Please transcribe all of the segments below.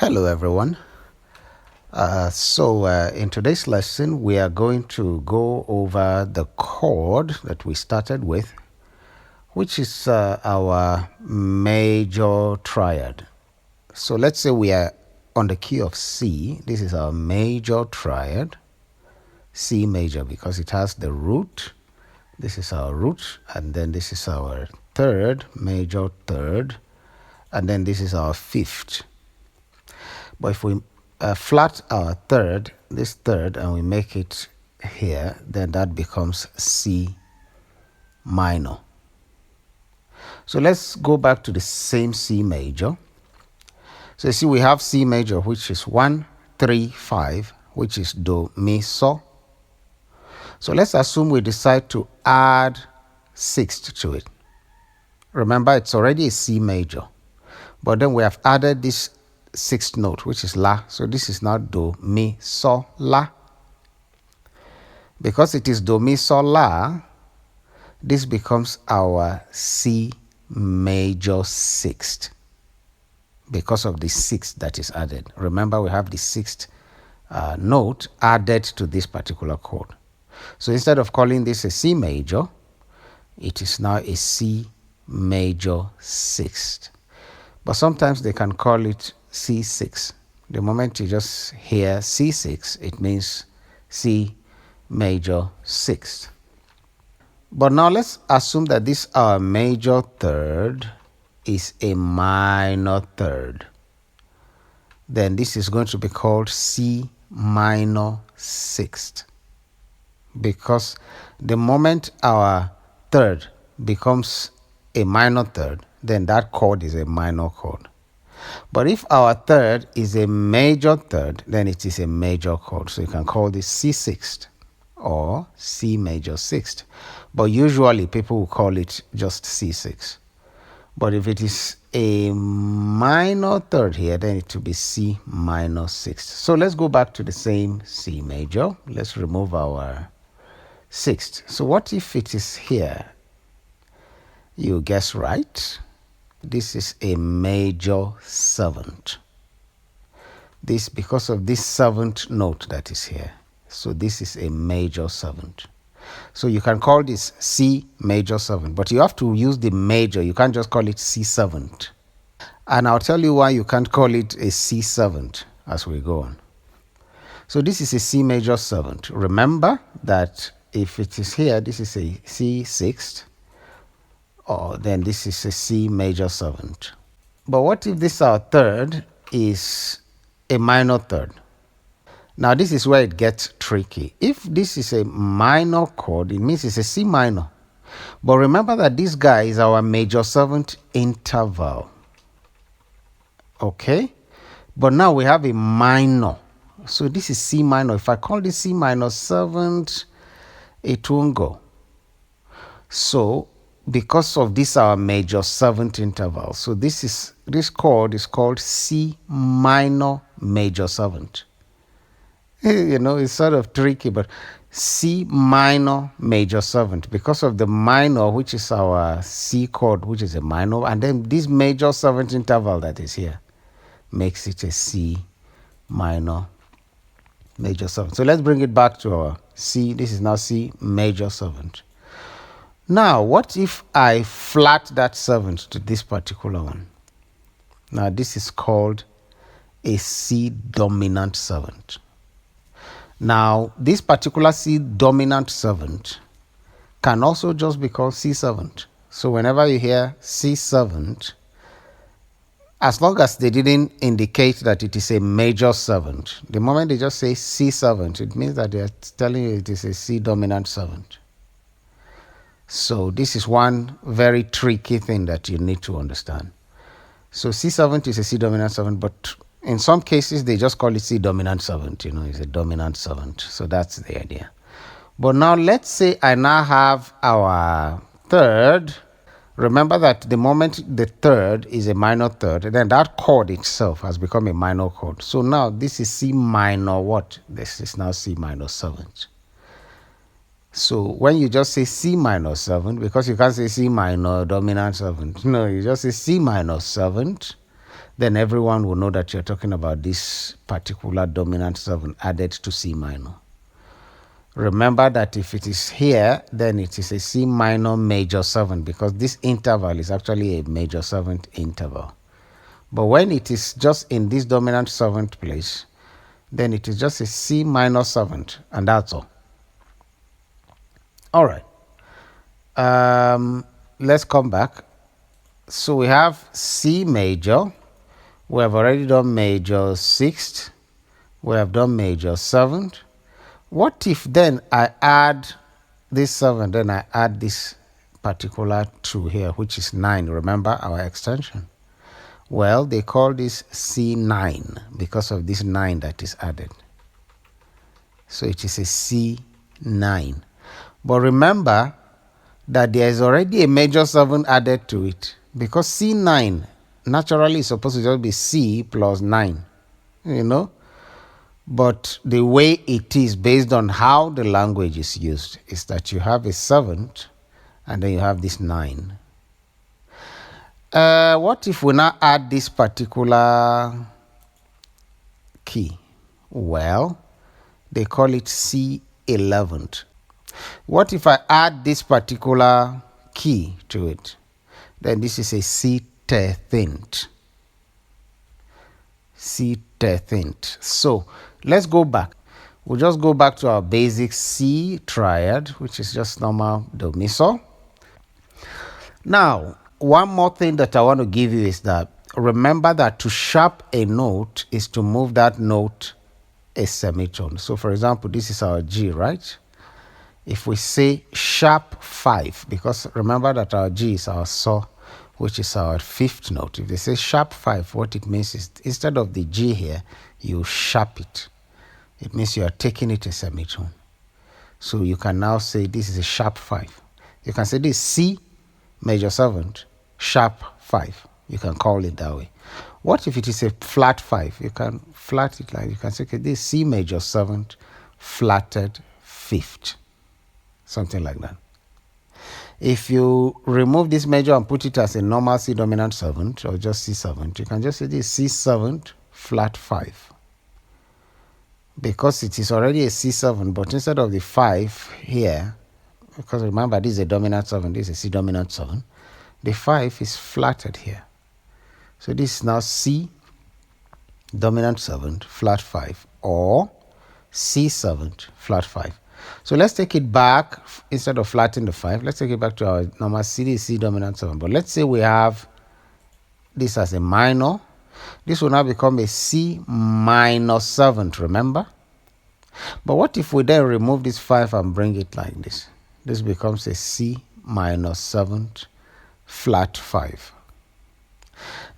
Hello everyone. In today's lesson we are going to go over the chord that we started with, which is our major triad. So let's say we are on the key of C. This is our major triad, C major, because it has the root. This is our root, and then this is our third, major third, and then this is our fifth. But if we flat our third, this third, and we make it here, then that becomes C minor. So let's go back to the same C major. So you see we have C major, which is 1, 3, 5, which is Do, Mi, So. So let's assume we decide to add sixth to it. Remember, it's already a C major, but then we have added this sixth note, which is La. So this is now Do, Mi, So, La. Because it is Do, Mi, So, La, this becomes our C major sixth because of the sixth that is added. Remember, we have the sixth note added to this particular chord. So instead of calling this a C major, it is now a C major sixth. But sometimes they can call it C6. The moment you just hear C6, it means C major sixth. But now let's assume that this our major third is a minor third. Then this is going to be called C minor sixth. Because the moment our third becomes a minor third, then that chord is a minor chord. But if our third is a major third, then it is a major chord. So you can call this C sixth or C major sixth. But usually people will call it just C6. But if it is a minor third here, then it will be C minor sixth. So let's go back to the same C major. Let's remove our sixth. So what if it is here? You guess right. This is a major seventh. This because of this seventh note that is here. So this is a major seventh. So you can call this C major seventh, but you have to use the major. You can't just call it C seventh. And I'll tell you why you can't call it a C seventh as we go on. So this is a C major seventh. Remember that if it is here, this is a C sixth, or then this is a C major seventh. But what if this our third is a minor third? Now this is where it gets tricky. If this is a minor chord, it means it's a C minor. But remember that this guy is our major seventh interval. Okay? But now we have a minor. So this is C minor. If I call this C minor seventh, it won't go. So because of this our major seventh interval, so this chord is called C minor major seventh. You know, it's sort of tricky, but C minor major seventh, because of the minor, which is our C chord, which is a minor, and then this major seventh interval that is here makes it a C minor major seventh. So let's bring it back to our C. This is now C major seventh. Now, what if I flat that seventh to this particular one? Now, this is called a C dominant seventh. Now, this particular C dominant seventh can also just be called C seventh. So whenever you hear C seventh, as long as they didn't indicate that it is a major seventh, the moment they just say C seventh, it means that they are telling you it is a C dominant seventh. So this is one very tricky thing that you need to understand. So C seventh is a C dominant seventh, but in some cases they just call it C dominant seventh. You know, it's a dominant seventh. So that's the idea. But now let's say I now have our third. Remember that the moment the third is a minor third, then that chord itself has become a minor chord. So now this is C minor what? This is now C minor seventh. So when you just say C minor seventh, because you can't say C minor dominant seventh, no, you just say C minor seventh, then everyone will know that you're talking about this particular dominant 7 added to C minor. Remember that if it is here, then it is a C minor major 7 because this interval is actually a major 7th interval. But when it is just in this dominant 7th place, then it is just a C minor 7th, and that's all. All right. Let's come back. So we have C major. We have already done major 6th. We have done major 7th. What if then I add this 7, then I add this particular 2 here, which is 9. Remember our extension? Well, they call this C9 because of this 9 that is added. So it is a C9. But remember that there is already a major 7 added to it because C9 naturally is supposed to just be C plus 9, But the way it is based on how the language is used is that you have a 7th and then you have this 9. What if we now add this particular key? Well, they call it C11th. What if I add this particular key to it? Then this is a C13th. C13th. So let's go back. We'll just go back to our basic C triad, which is just normal do mi sol. Now, one more thing that I want to give you is that remember that to sharp a note is to move that note a semitone. So for example, this is our G, right? If we say sharp 5, because remember that our G is our saw, which is our 5th note. If they say sharp 5, what it means is instead of the G here, you sharp it. It means you are taking it a semitone. So you can now say this is a sharp 5. You can say this C major 7th, sharp 5. You can call it that way. What if it is a flat 5? You can flat it like, you can say, okay, this C major 7th, flatted 5th. Something like that. If you remove this major and put it as a normal C dominant 7th or just C7th, you can just say this C7th, flat 5. Because it is already a C7, but instead of the 5 here, because remember this is a dominant 7, this is a C dominant 7, the 5 is flatted here. So this is now C dominant 7th, flat 5, or C7th, flat 5. So let's take it back. Instead of flattening the 5, let's take it back to our normal C dominant 7. But let's say we have this as a minor. This will now become a C minor 7th, remember? But what if we then remove this 5 and bring it like this? This becomes a C minor 7th, flat 5.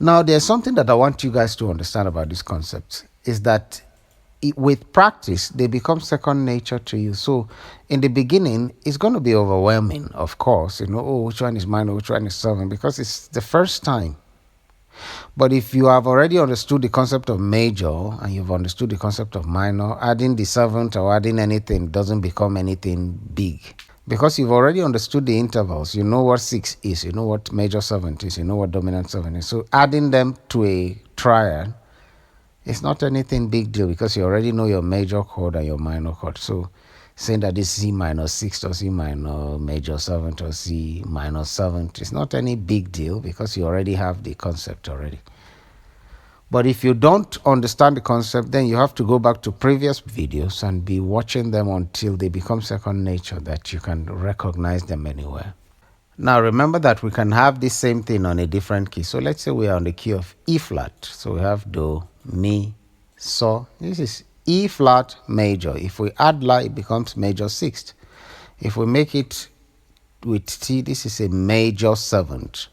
Now, there's something that I want you guys to understand about this concept, is that with practice, they become second nature to you. So in the beginning, it's going to be overwhelming, of course. Oh, which one is minor, which one is 7, because it's the first time. But if you have already understood the concept of major and you've understood the concept of minor, adding the 7th or adding anything doesn't become anything big. Because you've already understood the intervals, you know what 6 is, you know what major 7th is, you know what dominant 7 is. So adding them to a triad, it's not anything big deal because you already know your major chord and your minor chord. So saying that this C minor 6th or C minor major 7th or C minor 7th, it's not any big deal because you already have the concept already. But if you don't understand the concept, then you have to go back to previous videos and be watching them until they become second nature, that you can recognize them anywhere. Now remember that we can have the same thing on a different key. So let's say we are on the key of E flat. So we have do, mi, so. This is E flat major. If we add La, it becomes major 6th. If we make it with T, this is a major 7th.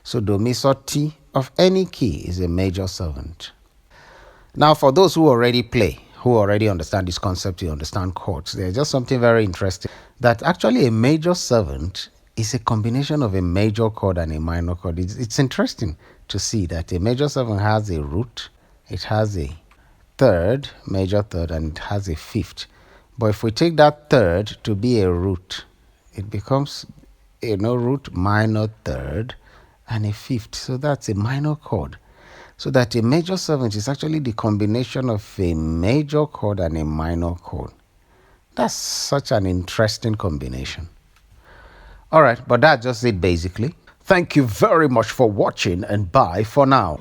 So do, mi, so, T of any key is a major 7th. Now for those who already play, who already understand this concept, you understand chords, there's just something very interesting, that actually a major 7th is a combination of a major chord and a minor chord. It's interesting to see that a major 7 has a root, it has a third, major third, and it has a 5th. But if we take that third to be a root, it becomes root minor third and a 5th. So that's a minor chord. So that a major 7th is actually the combination of a major chord and a minor chord. That's such an interesting combination. All right, but that's just it basically. Thank you very much for watching, and bye for now.